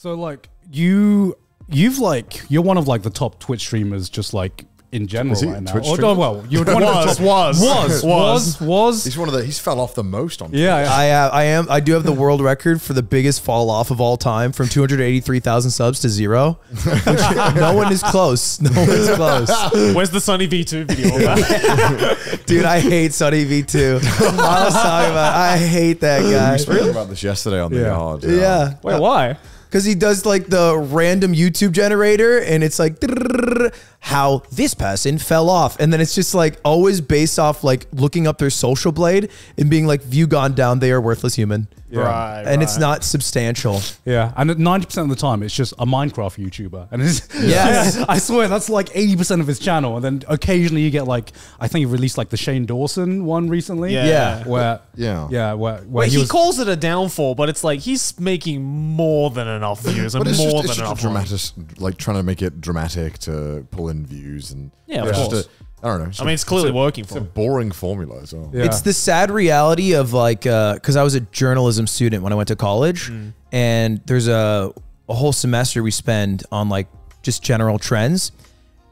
So like you're one of like the top Twitch streamers, just like in general right now. Twitch Or, streamer? well, you're one of the top, was. He's one of the. He's fell off the most on. Yeah, Twitch. I do have the world record for the biggest fall off of all time, from 283,000 subs to 0. No one is close. No one is close. Where's the Sunny V2 video of that? Dude, I hate Sunny V2. I was talking about. I hate that We guy. were speaking about this yesterday on the yard. Yeah. Wait, why? Because he does like the random YouTube generator, and it's like how this person fell off, and then it's just like always based off like looking up their social blade and being like, view gone down, they are worthless human. Right. And it's not substantial. Yeah, and 90% of the time, it's just a Minecraft YouTuber, and it's Yes. I swear that's like 80% of his channel. And then occasionally you get like, I think he released like the Shane Dawson one recently. Yeah. where Where he calls it a downfall, but it's like he's making more than enough views and But it's more just than enough. dramatic, like trying to make it dramatic to pull in views and Yeah, of it's course. just I don't know. I mean, it's clearly working It's for a him. boring formula as well. Yeah. It's the sad reality of like, because I was a journalism student when I went to college, and there's a whole semester we spend on like just general trends.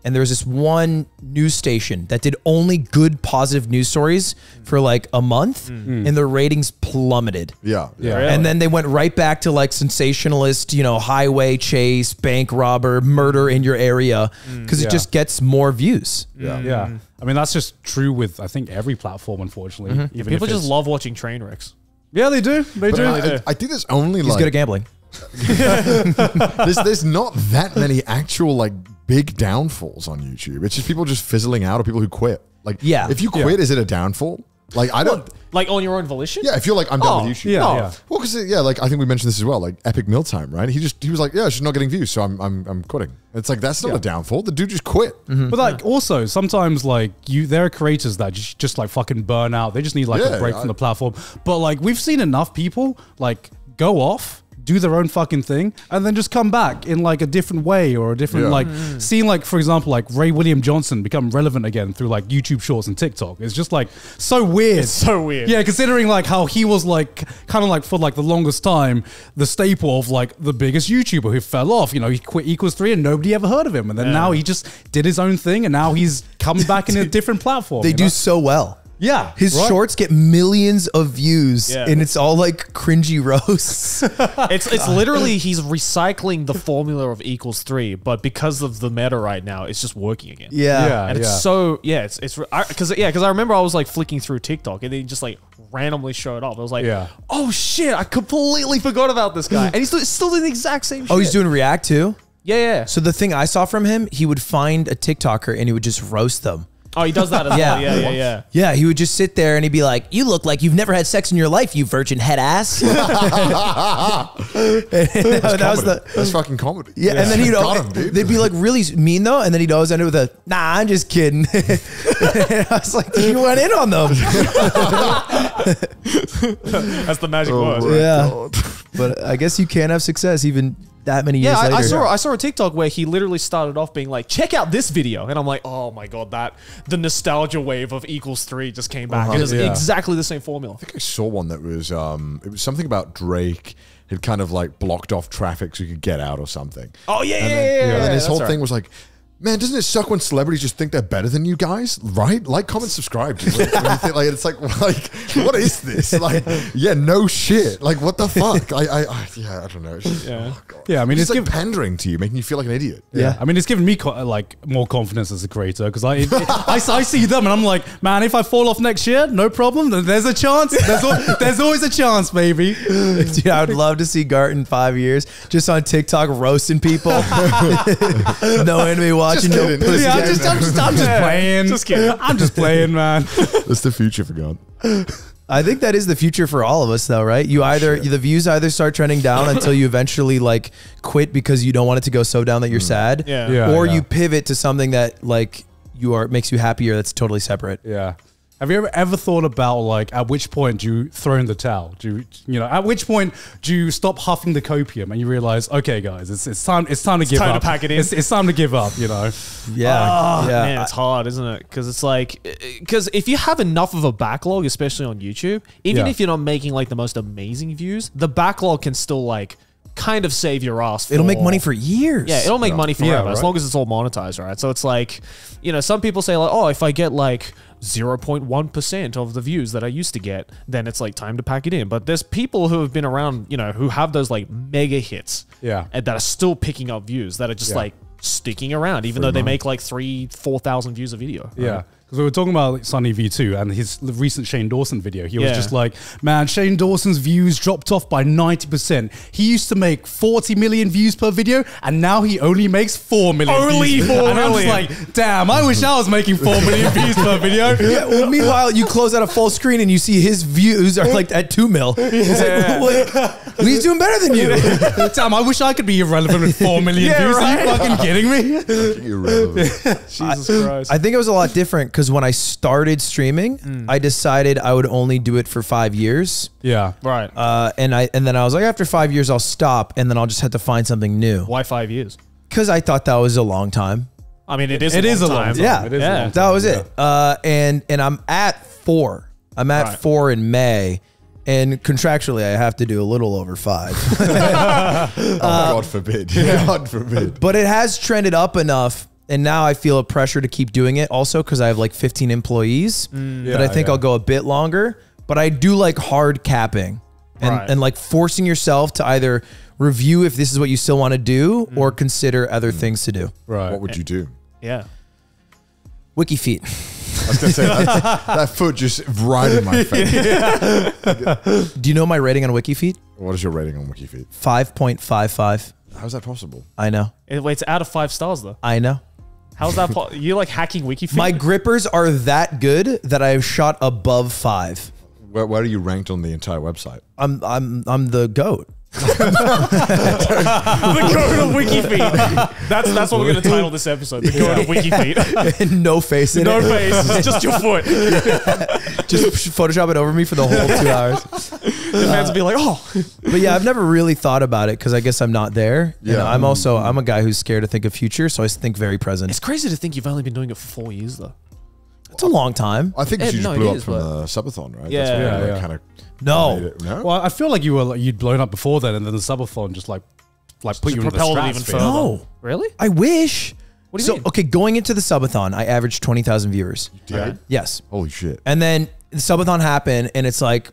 And there was this one news station that did only good positive news stories for like a month, and the ratings plummeted. Yeah. Yeah. Really? And then they went right back to like sensationalist, highway chase, bank robber, murder in your area, because it just gets more views. Yeah. I mean, that's just true with, I think, every platform, unfortunately. Even People if just it's- love watching train wrecks. Yeah, they do. They But do. I think there's only He's like good at gambling. there's not that many actual like big downfalls on YouTube. It's just people just fizzling out or people who quit. Like, Yeah. if you quit, is it a downfall? Like, I don't. Like on your own volition? Yeah, if you're like, I'm done with YouTube. yeah, No. yeah. Well, because like I think we mentioned this as well. Like Epic Mealtime, right? He was like, yeah, she's not getting views, so I'm quitting. It's like that's not a downfall. The dude just quit. But like also sometimes like there are creators that just like fucking burn out. They just need like Yeah, a break from the platform. But like we've seen enough people like go off, do their own fucking thing, and then just come back in like a different way or a different like seeing like, for example, like Ray William Johnson become relevant again through like YouTube Shorts and TikTok. It's just like so weird. It's so weird. Yeah, considering like how he was like kind of like for like the longest time the staple of like the biggest YouTuber who fell off. He quit Equals 3 and nobody ever heard of him, and then now he just did his own thing, and now he's coming back in a different platform. They you do know? so well. Yeah, His right? shorts get millions of views, Yeah. and it's all like cringy roasts. It's literally he's recycling the formula of Equals 3, but because of the meta right now, it's just working again. Yeah. And it's so it's because I remember I was like flicking through TikTok and they just like randomly showed up. I was like, Yeah. oh shit, I completely forgot about this guy, and he's still doing the exact same shit. Oh, he's doing React too? yeah. So the thing I saw from him, he would find a TikToker and he would just roast them. Oh, he does that as Yeah. well. Yeah. Yeah, he would just sit there and he'd be like, "You look like you've never had sex in your life, you virgin head ass." That's fucking comedy. Yeah, and then he'd Got him, dude. they'd be like really mean though, and then he'd always end it with a "Nah, I'm just kidding." And I was like, "You went in on them." That's the magic word. Yeah, but I guess you can't have success even that many years Yeah, later. I saw a TikTok where he literally started off being like, check out this video. And I'm like, oh my God, the nostalgia wave of Equals 3 just came back. It was Yeah. exactly the same formula. I saw one that was it was something about Drake had kind of like blocked off traffic so he could get out or something. Oh, yeah, And then his that's whole right. thing was like, man, doesn't it suck when celebrities just think they're better than you guys, right? Like, comment, subscribe. Dude. When you think, like, it's like, what is this? Like, yeah, no shit. Like, what the fuck? Yeah, I don't know. It's just, Yeah. oh, God. Yeah, I mean, it's it's like pandering to you, making you feel like an idiot. Yeah. I mean, it's given me like more confidence as a creator because I see them and I'm like, man, if I fall off next year, no problem. There's a chance. There's always a chance, baby. Dude, I would love to see Gart in 5 years just on TikTok roasting people. No enemy watching, Just no kidding. pussy. Yeah, I'm just playing. Just kidding. I'm just playing, man. That's the future for God. I think that is the future for all of us, though, right? The views either start trending down until you eventually like quit because you don't want it to go so down that you're sad, Yeah. or you pivot to something that like makes you happier. That's totally separate. Yeah. Have you ever thought about like at which point do you throw in the towel? At which point do you stop huffing the copium and you realize, okay, guys, it's time to give time up. to pack it in. It's time to give up. Yeah, Oh, yeah. man, it's hard, isn't it? Because it's like, because if you have enough of a backlog, especially on YouTube, even Yeah. if you're not making like the most amazing views, the backlog can still like kind of save your ass. It'll make money for years. Yeah, it'll make money forever as right. long as it's all monetized, right? So it's like, you know, some people say like, oh, if I get like 0.1% of the views that I used to get, then it's like time to pack it in. But there's people who have been around, you know, who have those like mega hits, and that are still picking up views that are just like sticking around, even though they make like 3,000-4,000 views a video. Yeah. Because we were talking about like, Sunny V2 and his recent Shane Dawson video. He was just like, man, Shane Dawson's views dropped off by 90%. He used to make 40 million views per video, and now he only makes 4 million Only views. 4 and I'm million. just like, damn, I wish I was making 4 million views per video. Yeah, well, meanwhile, you close out a full screen and you see his views are like at 2 mil. It's like, what? He's doing better than you. Damn, I wish I could be irrelevant with 4 million views. Are you fucking kidding me? Irrelevant. Jesus Christ. I think it was a lot different because when I started streaming, I decided I would only do it for 5 years. Yeah. Right. And then I was like, after 5 years, I'll stop, and then I'll just have to find something new. Why 5 years? Because I thought that was a long time. I mean, it is a long time. Yeah. It is a Yeah. long time. That was it. And I'm at 4. I'm at Right. 4 in May. And contractually, I have to do a little over 5. God forbid. God forbid. But it has trended up enough. And now I feel a pressure to keep doing it also because I have like 15 employees. But I think I'll go a bit longer. But I do like hard capping and like forcing yourself to either review if this is what you still want to do or consider other things to do. Right. What would you do? Yeah. Wiki feet. I was going to say, that foot just right in my face. Do you know my rating on Wiki feet? What is your rating on WikiFeet? 5.55. How's that possible? I know. Wait, it's out of 5 stars though. I know. How's that? You're like hacking WikiFeed? My grippers are that good that I've shot above 5. Where are you ranked on the entire website? I'm the GOAT. The goat of WikiFeed. That's what we're going to title this episode. The goat of WikiFeed. No face in No it. face. It's just your foot. Just Photoshop it over me for the whole 2 hours. The fans will be like, oh. But yeah, I've never really thought about it because I guess I'm not there. Yeah. And I'm a guy who's scared to think of future, so I think very present. It's crazy to think you've only been doing it for 4 years though. It's a long time. I think you just no, blew it up is, from but- the subathon, right? Yeah. That's what Yeah. kind of No. no? Well, I feel like you'd blown up before then, and then the subathon just like put you in the propelled it even stratosphere. further. No. Really? I wish. What do you so, mean? okay, going into the subathon, I averaged 20,000 viewers. Did? Yes. Holy shit. And then the subathon happened, and it's like,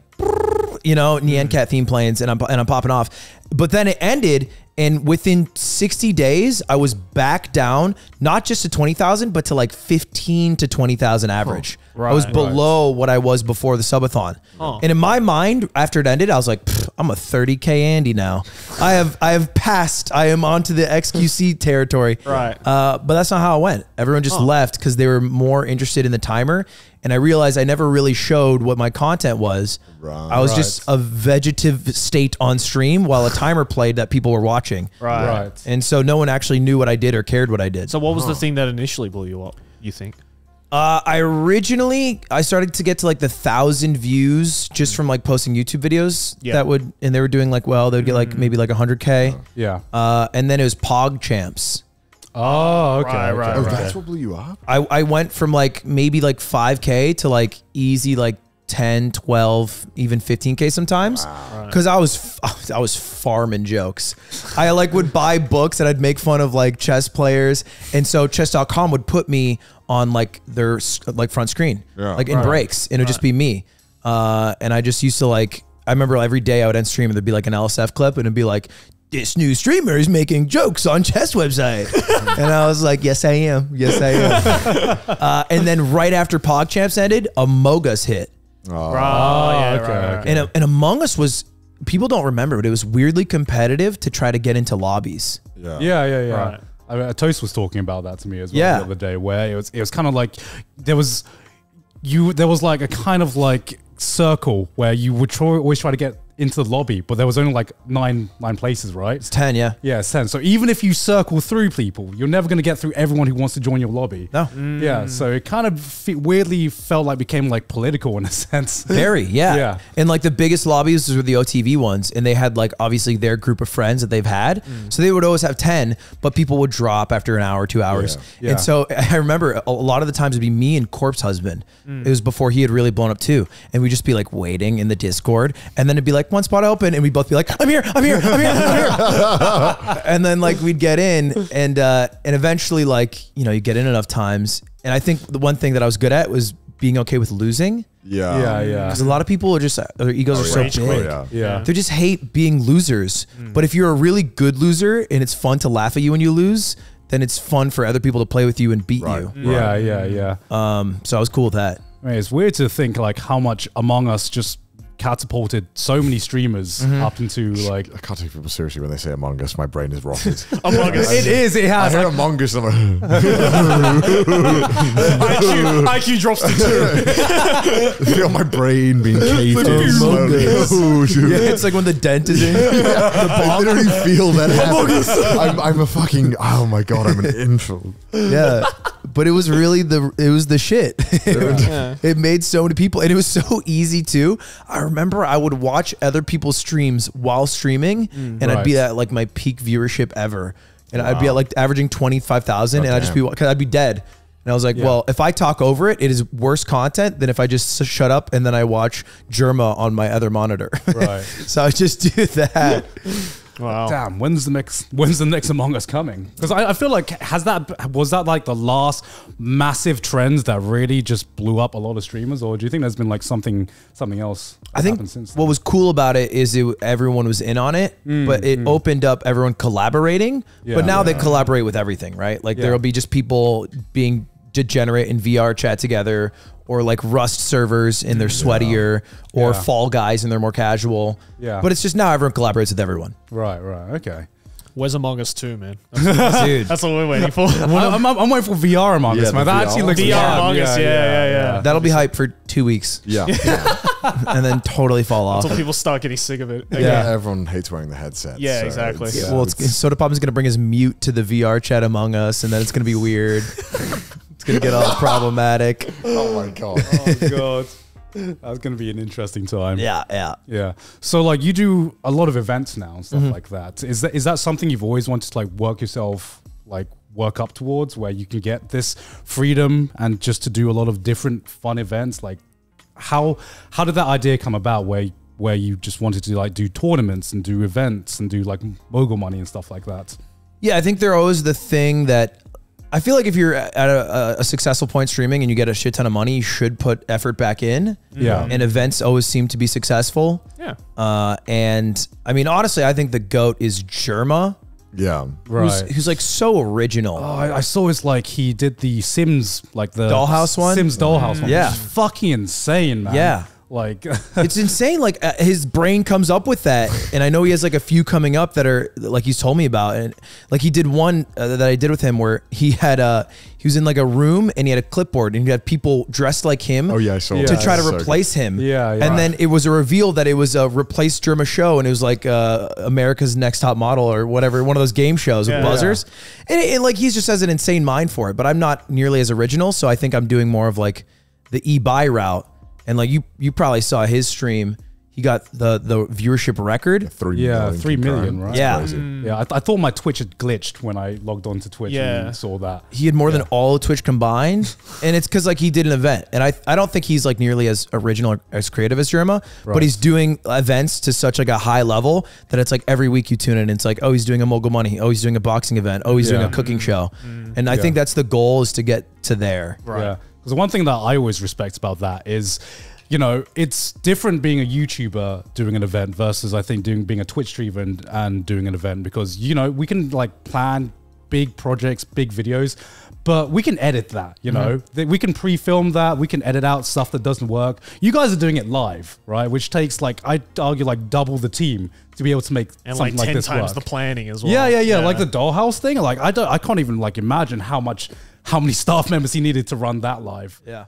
you know, Nyan Cat theme planes, and I'm popping off. But then it ended, and within 60 days, I was back down, not just to 20,000, but to like 15 to 20,000 average. I was Right. below what I was before the subathon. Oh. And in my mind, after it ended, I was like, I'm a 30K Andy now. I have passed. I am onto the XQC territory. Right. But that's not how it went. Everyone just left because they were more interested in the timer. And I realized I never really showed what my content was. Right. I was just a vegetative state on stream while a timer played that people were watching. Right. And so no one actually knew what I did or cared what I did. So what was the thing that initially blew you up, you think? I started to get to like the 1,000 views just from like posting YouTube videos Yeah. and they were doing like, well, they'd get like maybe like 100K. Yeah. And then it was Pog Champs. Oh, okay. Right, okay. right, Oh, right. that's what blew you up? I went from like maybe like 5K to like easy like 10, 12, even 15K sometimes. Because I was farming jokes. I like would buy books and I'd make fun of like chess players. And so chess.com would put me on like their like front screen, Yeah. like in breaks. And it would just be me. And I just used to like, I remember every day I would end stream and there'd be like an LSF clip and it'd be like, this new streamer is making jokes on chess website. And I was like, yes, I am. Yes, I am. And then right after PogChamps ended, Among Us hit. Oh, yeah, okay, right. okay. And Among Us was, people don't remember, but it was weirdly competitive to try to get into lobbies. yeah. Yeah. Right. I mean, Toast was talking about that to me as well Yeah. the other day, where it was kind of like there was like a kind of like circle where you would always try to get into the lobby, but there was only like nine places, right? It's 10, yeah. Yeah, it's 10. So even if you circle through people, you're never going to get through everyone who wants to join your lobby. No. Yeah, so it kind of weirdly felt like became like political in a sense. Very, yeah. Yeah. And like the biggest lobbies were the OTV ones, and they had like obviously their group of friends that they've had. So they would always have 10, but people would drop after an hour, 2 hours. Yeah. And so I remember a lot of the times it'd be me and Corpse Husband. It was before he had really blown up too. And we'd just be like waiting in the Discord, and then it'd be like, like, one spot open, and we'd both be like, I'm here, I'm here, I'm here, I'm here. And then like we'd get in, and eventually, like, you know, you get in enough times. And I think the one thing that I was good at was being okay with losing. Yeah. Because a lot of people are just, their egos are so Rage big. quit. Yeah. They just hate being losers. But if you're a really good loser and it's fun to laugh at you when you lose, then it's fun for other people to play with you and beat you. Yeah. So I was cool with that. I mean, it's weird to think like how much Among Us just catapulted so many streamers up into like. I can't take people seriously when they say Among Us. My brain is rotted. Among Us. It is. It I has. heard Like, Among Us. I'm like, IQ drops to 2. I feel my brain being caved in Among slowly. Us. Oh, dude. Yeah, it's like when the dent is in. I literally feel that happen. I'm a fucking, oh my God, I'm an infant. Yeah. But it was really the shit. It made so many people, and it was so easy too. I remember I would watch other people's streams while streaming, and I'd be at like my peak viewership ever. And I'd be at like averaging 25,000, and I'd just be, cause I'd be dead. And I was like, well, if I talk over it, it is worse content than if I just shut up and then I watch Germa on my other monitor. Right. So I just do that. Wow. damn, when's the next Among Us coming? Because I feel like was that like the last massive trend that really just blew up a lot of streamers, or do you think there's been like something else? I think happened since then? what was cool about it is everyone was in on it, but it opened up everyone collaborating. But now they collaborate with everything, right? Like there'll be just people being degenerate in VR chat together, or like Rust servers in their sweatier, or Fall Guys in their more casual. Yeah. But it's just now everyone collaborates with everyone. Right, okay. Where's Among Us 2, man? Dude. That's what we're waiting for. I'm waiting for VR Among Us, Yeah, man. the That VR actually looks VR fun. Among Us, yeah. That'll be hype for 2 weeks Yeah. and then totally fall off. Until people start getting sick of it. Yeah. Everyone hates wearing the headset. Yeah, exactly. Yeah, well, Soda Pop is going to bring his mute to the VR chat Among Us, and then it's going to be weird. It's going to get all problematic. Oh my God. Oh god, that's gonna be an interesting time. Yeah. So like you do a lot of events now and stuff like that. Is that something you've always wanted to like work up towards, where you can get this freedom and just to do a lot of different fun events? Like how did that idea come about, where you just wanted to like do tournaments and do events and do like mogul money and stuff like that? Yeah, I think they're always the thing that I feel like if you're at a successful point streaming and you get a shit ton of money, you should put effort back in. Yeah. And events always seem to be successful. Yeah. And I mean, honestly, I think the GOAT is Germa, Yeah. Right. who's like so original. Oh, I saw his like he did the Sims, like the Dollhouse one? Sims Dollhouse one. Yeah. Which is fucking insane, man. Yeah. Like It's insane. Like his brain comes up with that, and I know he has like a few coming up that are like he's told me about. And like he did one that I did with him where he was in like a room and he had a clipboard and he had people dressed like him. Oh yeah, I saw Yeah. To that. try to So replace him. Yeah, yeah. And then it was a reveal that it was a replaced Germa show, and it was like America's Next Top Model or whatever, one of those game shows with buzzers. And like he's just has an insane mind for it, but I'm not nearly as original, so I think I'm doing more of like the e-buy route. And like you probably saw his stream. He got the viewership record. 3 Yeah, million 3 million, concurrent. right? Yeah. Crazy. Yeah, I thought my Twitch had glitched when I logged on to Twitch Yeah. and saw that. He had more than all of Twitch combined, and it's because like he did an event, and I don't think he's like nearly as original or as creative as Germa, but he's doing events to such like a high level that it's like every week you tune in, and it's like, oh, he's doing a mogul money, oh, he's doing a boxing event, oh, he's doing a cooking show, and I think that's the goal, is to get to there. Right. Yeah. Because the one thing that I always respect about that is, you know, it's different being a YouTuber doing an event versus I think being a Twitch streamer and doing an event, because, you know, we can like plan big projects, big videos, but we can edit that, you know, we can pre-film that, we can edit out stuff that doesn't work. You guys are doing it live, right? Which takes like, I'd argue like double the team to be able to make And something like 10 this times work. the planning as well. Yeah. Like the Dollhouse thing. Like I can't even like imagine how many staff members he needed to run that live. Yeah.